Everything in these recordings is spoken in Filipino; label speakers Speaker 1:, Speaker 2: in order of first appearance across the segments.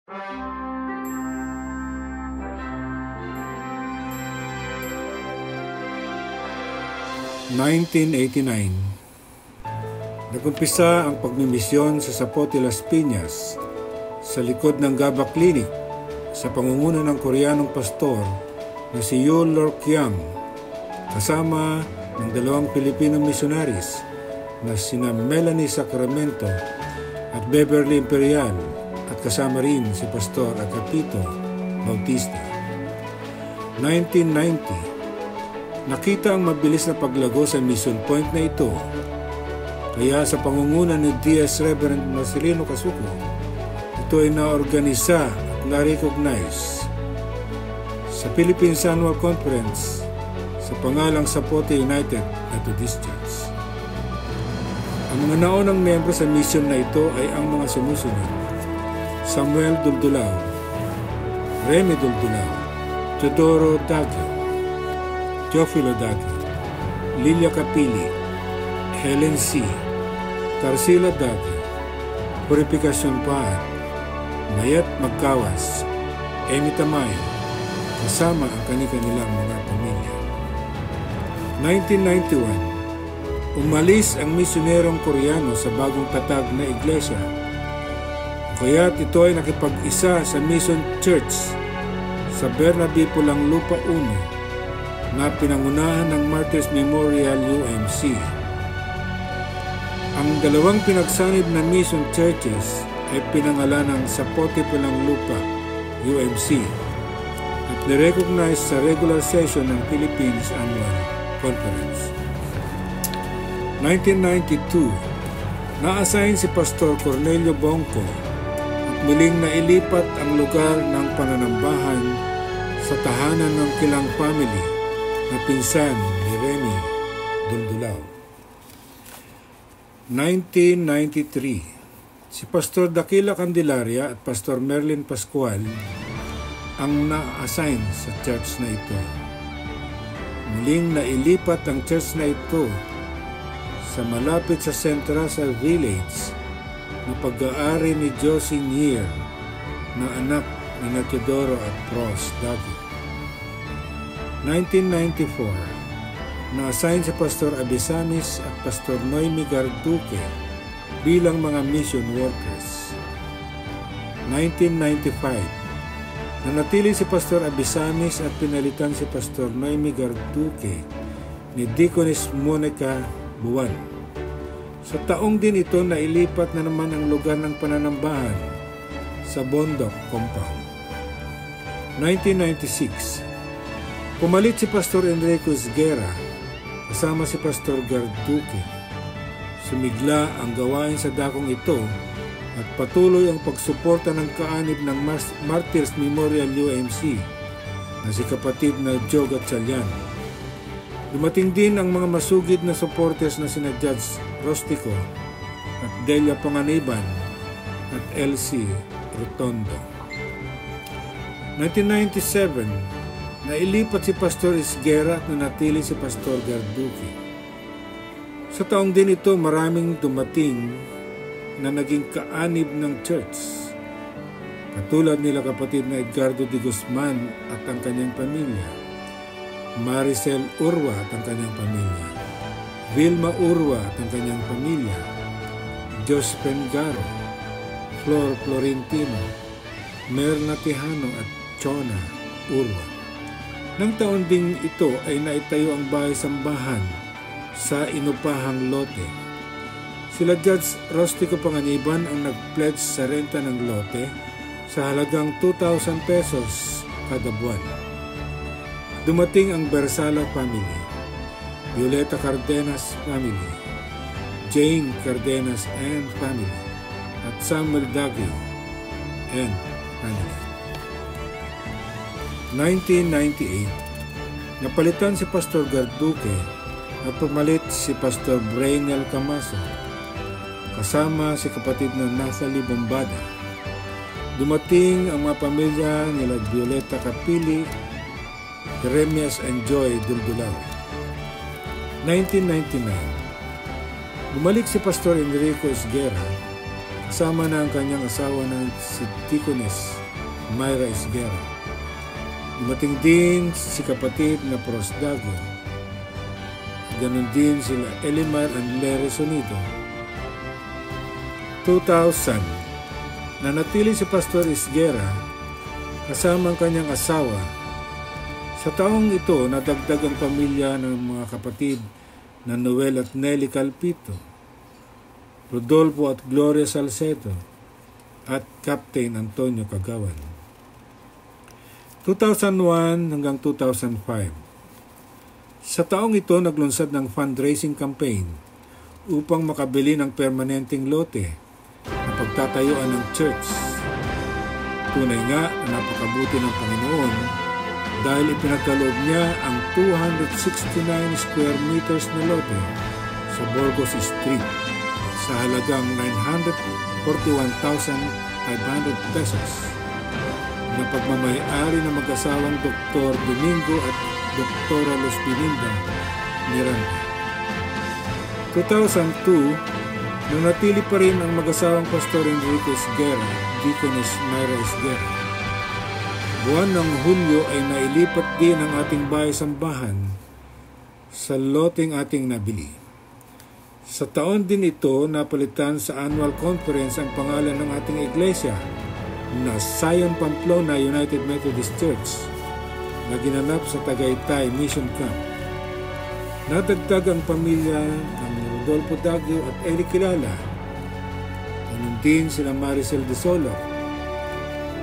Speaker 1: 1989. Nagumpisa ang pagmimisyon sa Zapote, Las Piñas sa likod ng Gaba Clinic sa pangunguna ng Koreanong pastor na si Yoo Lor Kyang kasama ng dalawang Pilipino missionaries na sina Melanie Sacramento at Beverly Imperial at kasama rin si Pastor Agapito Bautista. 1990. Nakita ang mabilis na paglago sa mission point na ito. Kaya sa pangunguna ni D.S. Reverend Marcelino Casuco, ito ay naorganisa at na-recognize sa Philippines Annual Conference sa pangalang Zapote United Methodist Church. Ang mga naunang miyembro sa mission na ito ay ang mga sumusunod: Samuel Duldulao, Remy Duldulao, Teodoro Daggio, Teofilo Daggio, Lilia Capili, Helen C., Tarsila Daggio, Purificación Paat, Mayat Magkawas, Amy Tamayo, kasama ang kanilang mga pamilya. 1991, umalis ang misyonerong Koreano sa bagong tatag na iglesia. Kaya't ito ay nakipag-isa sa Mission Church sa Bernabe Pulang Lupa 1 na pinangunahan ng Martyrs Memorial UMC. Ang dalawang pinagsanib na mission churches ay pinangalan ng Zapote Pulang Lupa UMC at nirecognize sa regular session ng Philippines Annual Conference. 1992, na-assign si Pastor Cornelio Bongco at muling nailipat ang lugar ng pananambahan sa tahanan ng Kilang family na pinsan ni Remy Duldulao. 1993, si Pastor Dakila Candelaria at Pastor Merlin Pascual ang na-assign sa church na ito. Muling nailipat ang church na ito sa malapit sa Central Village na pag-aari ni Josie Nier na anak ni Teodoro at Pros Daggio. 1994, na-assign si Pastor Abisamis at Pastor Noemi Garduque bilang mga mission workers. 1995, nanatili si Pastor Abisamis at pinalitan si Pastor Noemi Garduque ni Deaconess Monica Buwan. Sa taong din ito, nailipat na naman ang lugar ng pananambahan sa Bondok Compound. 1996, pumalit si Pastor Enrico Esguera kasama si Pastor Garduque. Sumigla ang gawain sa dakong ito at patuloy ang pagsuporta ng kaanib ng Martyrs Memorial UMC na si kapatid na Joe Gatchalian. Dumating din ang mga masugid na supporters na sina Judge Rostico at Delia Panganiban at LC Rotondo. 1997, nailipat si Pastor Esguera at nanatili si Pastor Garduque. Sa taong din ito, maraming dumating na naging kaanib ng church. Katulad nila kapatid na Edgardo de Guzman at ang kanyang pamilya, Maricel Urwa at ang kanyang pamilya, Vilma Urwa at ang kanyang pamilya, Jos Pengaro, Flor Florentino, Merna Tejano at Chona Urwa. Nang taon ding ito ay naitayo ang bahay-sambahan sa inupahang lote. Sila Judge Rostico Panganiban ang nag-pledge sa renta ng lote sa halagang 2,000 pesos kada buwan. Dumating ang Bersala family, Violeta Cardenas family, Jane Cardenas and family, at Samuel Daggio and family. 1998, napalitan si Pastor Garduque at pumalit si Pastor Brainel Camaso kasama si kapatid na Nathalie Bombada. Dumating ang mga pamilya nila Violeta Capili, Jeremias and Joy Duldulao. 1999, bumalik si Pastor Enrico Esguera kasama na ang kanyang asawa na si Deaconess Myra Esguera. Dumating din si kapatid na Prosdago. Ganon din sila Elimar and Larry Sonido. 2000, nanatili si Pastor Esguera kasama ang kanyang asawa. Sa taong ito, nadagdag ang pamilya ng mga kapatid na Noel at Nelly Calpito, Rodolfo at Gloria Salcedo, at Captain Antonio Kagawan. 2001 hanggang 2005. Sa taong ito, naglunsad ng fundraising campaign upang makabili ng permanenteng lote na pagtatayuan ng church. Tunay nga na napakabuti ng Panginoon dahil ipinagkaloob niya ang 269 square meters na lote sa Burgos Street sa halagang 941,500 pesos na pagmamayari ng mag-asawang Dr. Domingo at Dr. Los Bininda Miranda. 2002, nanatili pa rin ang mag-asawang Pastor Enrique Esguera, Deaconess Myra Esguera. Buwan ng Hulyo ay nailipat din ang ating bahay-sambahan sa loteng ating nabili. Sa taon din ito, napalitan sa annual conference ang pangalan ng ating iglesia na Zion Pamplona United Methodist Church na ginanap sa Tagaytay Mission Camp. Nadagdag ang pamilya ng Rodolfo Daguio at Eric Kilala. Ganun din sila Maricel de Solo,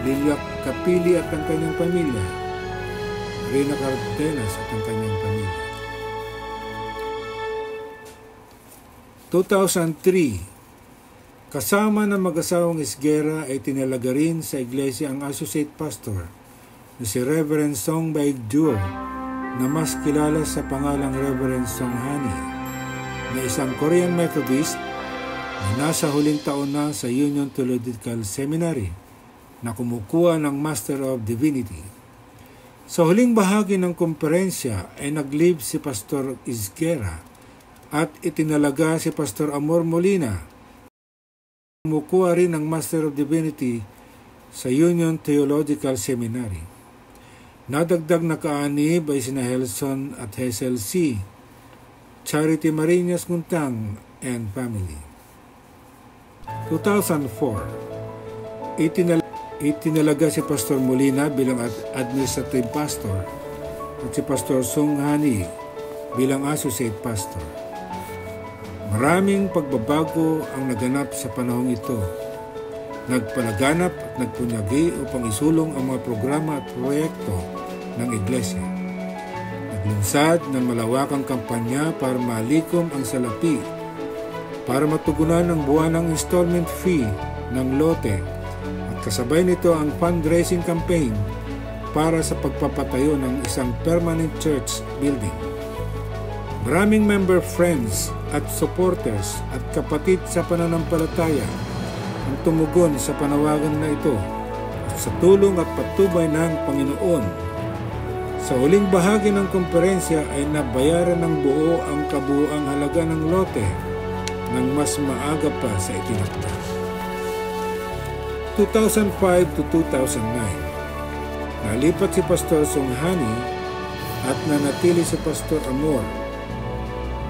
Speaker 1: Lilia Capili at ang kanyang pamilya, Rina Cardenas at ang kanyang pamilya. 2003, kasama ng mag-asawang Esguera ay tinalaga rin sa iglesia ang associate pastor na si Reverend Songbay Duo na mas kilala sa pangalang Reverend Song Hani, na isang Korean Methodist na nasa huling taon na sa Union Theological Seminary na kumukuha ng Master of Divinity. Sa huling bahagi ng komperensya ay nag-leave si Pastor Esguera at itinalaga si Pastor Amor Molina. Kumukuha rin ng Master of Divinity sa Union Theological Seminary. Nadagdag na kaanib ay sina Helson at Hazel C., Charity Marinas Guntang and family. 2004, itinalaga si Pastor Molina bilang administrative pastor at si Pastor Song Hani bilang associate pastor. Maraming pagbabago ang naganap sa panahong ito. Nagpalaganap at nagpunyagi upang isulong ang mga programa at proyekto ng iglesia. Naglunsad ng malawakang kampanya para malikom ang salapi, para matugunan ang buwanang installment fee ng lote, at kasabay nito ang fundraising campaign para sa pagpapatayo ng isang permanent church building. Maraming member friends at supporters at kapatid sa pananampalataya ang tumugon sa panawagan na ito at sa tulong at patubay ng Panginoon. Sa huling bahagi ng komperensya ay nabayaran ng buo ang kabuuang halaga ng lote nang mas maaga pa sa itinakda. 2005 to 2009, nalipat si Pastor Song Hani at nanatili si Pastor Amor.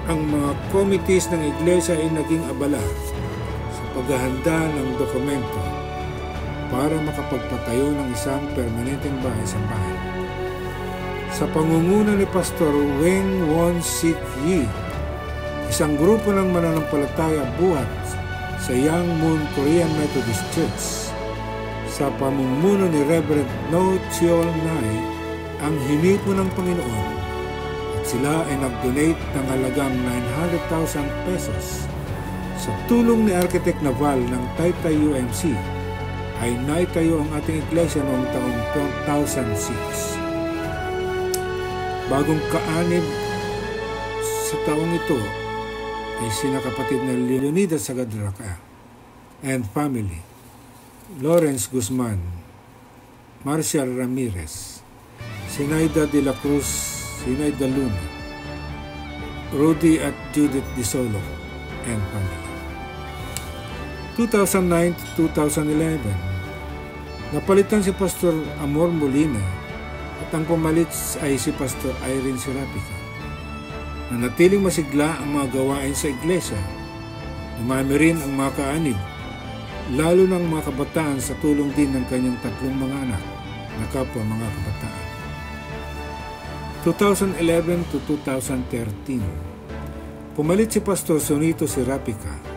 Speaker 1: Ang mga committees ng iglesia ay naging abala sa paghahanda ng dokumento para makapagpatayo ng isang permanenteng bahay-sambahan. Sa pangunguna ni Pastor Weng Won-Sik Yi, isang grupo ng mananampalataya buhat sa Yangmun Korean Methodist Church, sa pamumuno ni Reverend No Cheol Nai, ang hinipo ng Panginoon, at sila ay nag-donate ng halagang 900,000 pesos. Sa tulong ni Architect Naval ng Taytay UMC, ay naitayo ang ating iglesia noong taong 2006. Bagong kaanib sa taong ito ay sina kapatid na Leonidas Sagadraca and family, Lawrence Guzman, Marcial Ramirez, Sinaida de la Cruz, Sinaida Luna, Rudy at Judith Di Solo and family. 2009 to 2011, napalitan si Pastor Amor Molina at ang pumalit ay si Pastor Irene Serapica. Nanatiling masigla ang mga gawain sa iglesia. Dumami rin ang mga kaanib, lalo ng mga kabataan sa tulong din ng kanyang 3 mga anak na kapwa mga kabataan. 2011 to 2013, pumalit si Pastor Sonito Serapica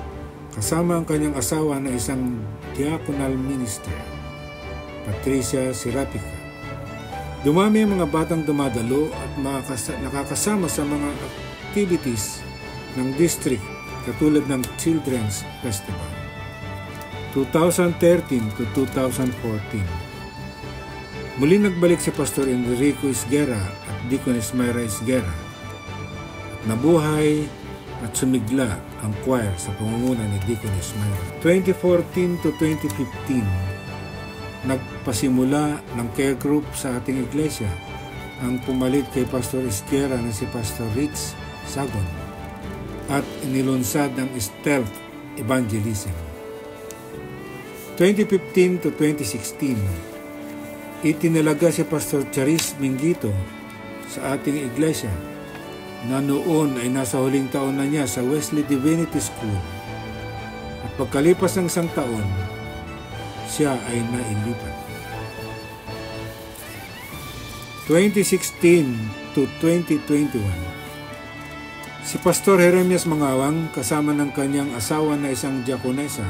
Speaker 1: kasama ang kanyang asawa na isang diaconal minister, Patricia Serapica. Dumami ang mga batang dumadalo at nakakasama sa mga activities ng district katulad ng Children's Festival. 2013 to 2014, muli nagbalik si Pastor Enrico Isguera at Deaconess Myra Isguera at nabuhay at sumigla ang choir sa pangunguna ni Deaconess Myra. 2014 to 2015, nagpasimula ng care group sa ating iglesia ang pumalit kay Pastor Isguera na si Pastor Rich Sagon at inilunsad ng stealth evangelism. 2015 to 2016, itinalaga si Pastor Charis Mingito sa ating iglesia na noon ay nasa huling taon na niya sa Wesley Divinity School at pagkalipas ng 1 taon, siya ay nailipat. 2016 to 2021, si Pastor Jeremias Mangawang kasama ng kanyang asawa na isang diakonesa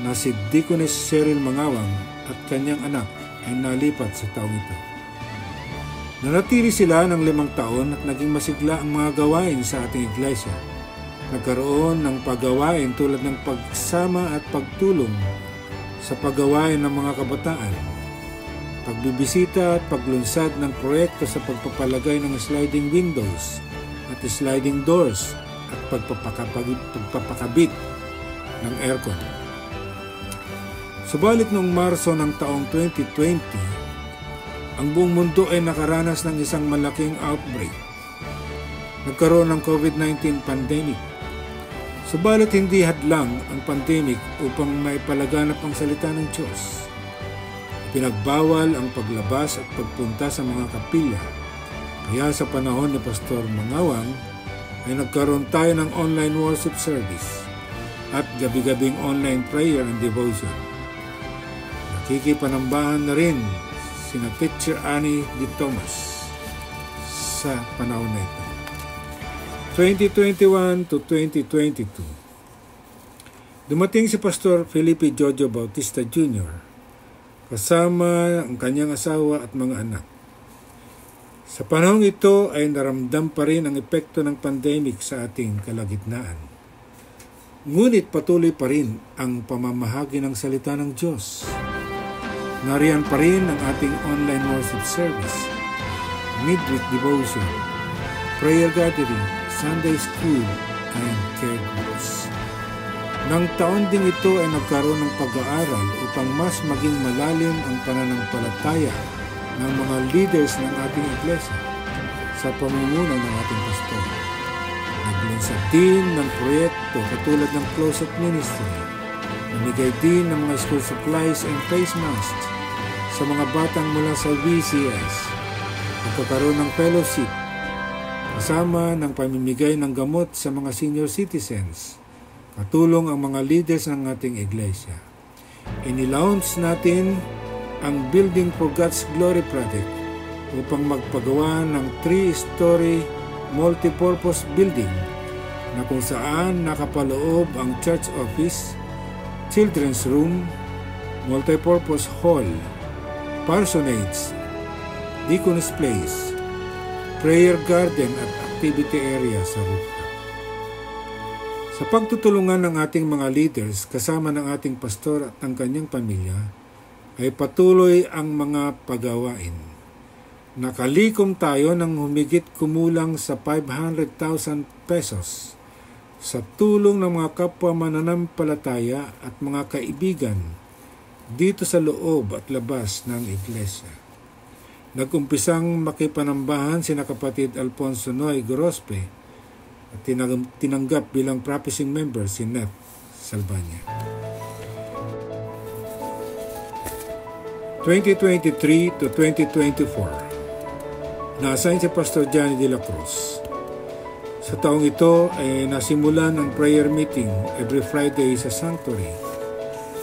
Speaker 1: na si Deaconess Cheryl Mangawang at kanyang anak ay nalipat sa taong ito. Nanatili sila ng 5 taon at naging masigla ang mga gawain sa ating iglesia. Nagkaroon ng paggawain tulad ng pagsama at pagtulong sa paggawain ng mga kabataan, pagbibisita at paglunsad ng proyekto sa pagpapalagay ng sliding windows at sliding doors at pagpapakabit ng aircon. Subalit noong Marso ng taong 2020, ang buong mundo ay nakaranas ng isang malaking outbreak. Nagkaroon ng COVID-19 pandemic. Subalit hindi hadlang ang pandemic upang maipalaganap ang salita ng Diyos. Pinagbawal ang paglabas at pagpunta sa mga kapilya. Kaya sa panahon ni Pastor Mangawang ay nagkaroon tayo ng online worship service at gabi-gabing online prayer and devotion. Nakikipanambahan na rin sina Teacher Annie D. Thomas sa panahon na ito. 2021 to 2022, dumating si Pastor Felipe Jojo Bautista Jr. kasama ang kanyang asawa at mga anak. Sa panahong ito ay naramdam pa rin ang epekto ng pandemic sa ating kalagitnaan. Ngunit patuloy pa rin ang pamamahagi ng salita ng Diyos. Nariyan pa rin ang ating online worship service, midweek devotion, prayer gathering, Sunday school, and care groups. Nang taon ding ito ay nagkaroon ng pag-aaral upang mas maging malalim ang pananampalataya ng mga leaders ng ating iglesia sa pamumuno ng ating pastor. Naglunsad din ng proyekto katulad ng closet ministry, namigay din ng mga school supplies and face masks sa mga batang mula sa VCS, nagkakaroon ng fellowship, kasama ng pamimigay ng gamot sa mga senior citizens, katulong ang mga leaders ng ating iglesia. Inilaunch natin ang Building for God's Glory Project upang magpagawa ng 3-story multipurpose building na kung saan nakapaloob ang church office, children's room, multipurpose hall, parsonage, deaconess place, prayer garden at activity area sa rooftop. Sa pagtutulungan ng ating mga leaders kasama ng ating pastor at ang kanyang pamilya, ay patuloy ang mga pagawain. Nakalikom tayo ng humigit kumulang sa 500,000 pesos sa tulong ng mga kapwa mananampalataya at mga kaibigan dito sa loob at labas ng iglesia. Nagumpisang makipanambahan sina kapatid Alfonso Noy Gorospe at tinanggap bilang practicing member si Nep Albania. 2023 to 2024, na-assign si Pastor Johnny de la Cruz. Sa taong ito ay nasimulan ang prayer meeting every Friday sa Sanctuary.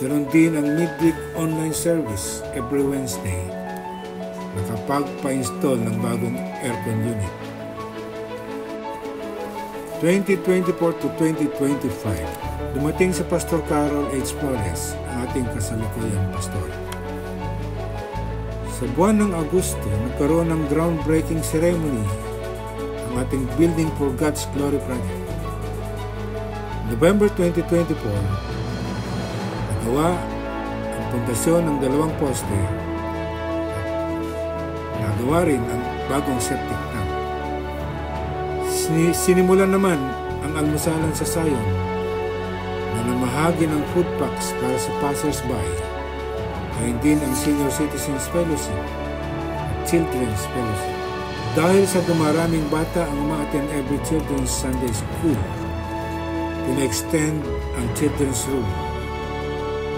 Speaker 1: Ganon din ang midweek online service every Wednesday. Nakapagpa-install ng bagong aircon unit. 2024 to 2025, dumating si Pastor Carol H. Flores, ang ating kasalukuyang pastor. Sa buwan ng Agosto, nagkaroon ng groundbreaking ceremony ang ating Building for God's Glory project. November 2024, nagawa ang pundasyon ng 2 poste at nagawa rin ang bagong septic tank. Sinimulan naman ang almusalan sa Sayon na namahagi ng food packs para sa passers-by, ay din ang Senior Citizens Fellowship at Children's Fellowship. Dahil sa dumaraming bata ang uma-attend every Children's Sunday School, pina-extend ang Children's Room.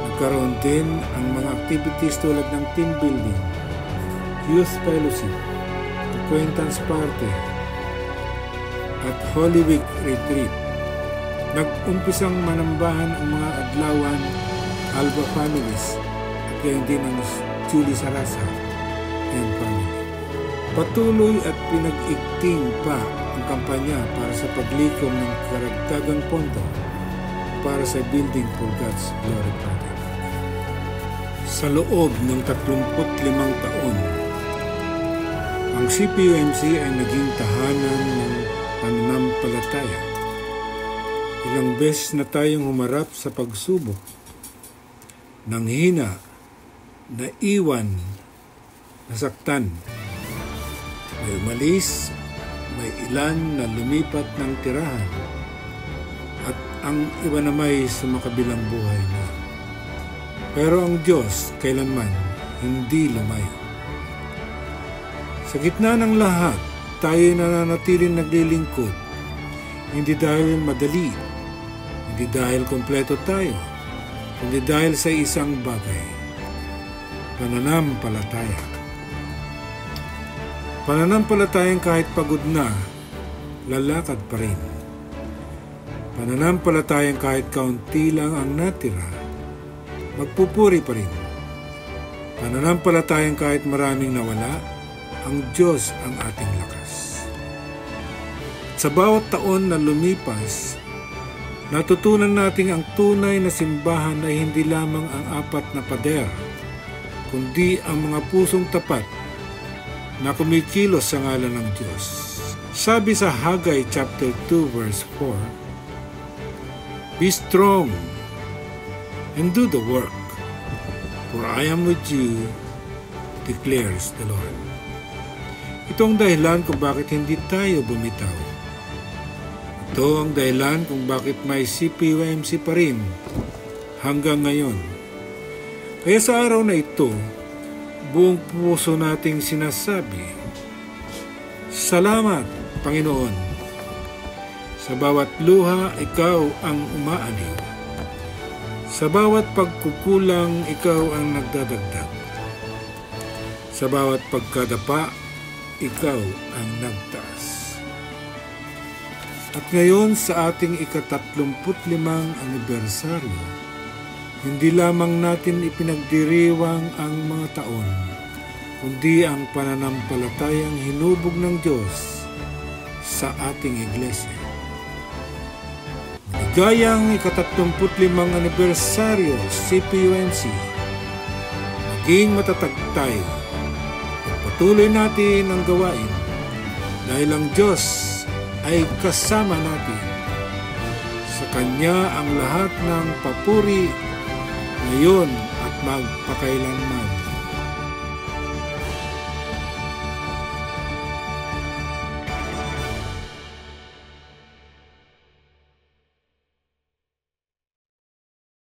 Speaker 1: Nagkaroon din ang mga activities tulad ng team building, youth fellowship, acquaintance party, at Holy Week retreat. Nag-umpisang manambahan ang mga adlawan, Alba families, at gayon din ang Julie Sarasa and family. Patuloy at pinag-igting pa ang kampanya para sa paglikom ng karagdagang pondo para sa Building for God's Glory project. Sa loob ng 35 taon, ang CPUMC ay naging tahanan ng pananampalataya. Ilang beses na tayong humarap sa pagsubok, nanghina, naiwan, nasaktan. May umalis, may ilan na lumipat ng tirahan, at ang iba na may sumakabilang buhay na. Pero ang Diyos kailanman hindi lumayo. Sa gitna ng lahat, tayo nananatiling naglilingkod, hindi dahil madali, hindi dahil kompleto tayo, kundi dahil sa isang bagay, pananampalataya. Pananampalatayang kahit pagod na, lalakad pa rin. Pananampalatayang kahit kaunti lang ang natira, magpupuri pa rin. Pananampalatayang kahit maraming nawala, ang Diyos ang ating lakas. Sa bawat taon na lumipas, natutunan natin ang tunay na simbahan ay hindi lamang ang 4 na pader, kundi ang mga pusong tapat na kumikilos sa ngalan ng Diyos. Sabi sa Haggai chapter 2 verse 4, "Be strong and do the work, for I am with you, declares the Lord." Ito ang dahilan kung bakit hindi tayo bumitaw. Ito ang dahilan kung bakit may CPUMC pa rin hanggang ngayon. Kaya sa araw na ito, buong puso nating sinasabi, "Salamat, Panginoon. Sa bawat luha, Ikaw ang umaaliw. Sa bawat pagkukulang, Ikaw ang nagdadagdag. Sa bawat pagkadapa, Ikaw ang nagtaas." At ngayon sa ating ika-35 anibersaryo, hindi lamang natin ipinagdiriwang ang mga taon, kundi ang pananampalatayang hinubog ng Diyos sa ating iglesia. Maligayang ika-35 anibersaryo CPUMC. Maging matatag tayo. Patuloy natin ang gawain dahil ang Diyos ay kasama natin. Sa Kanya ang lahat ng papuri ngayon at magpakailanman.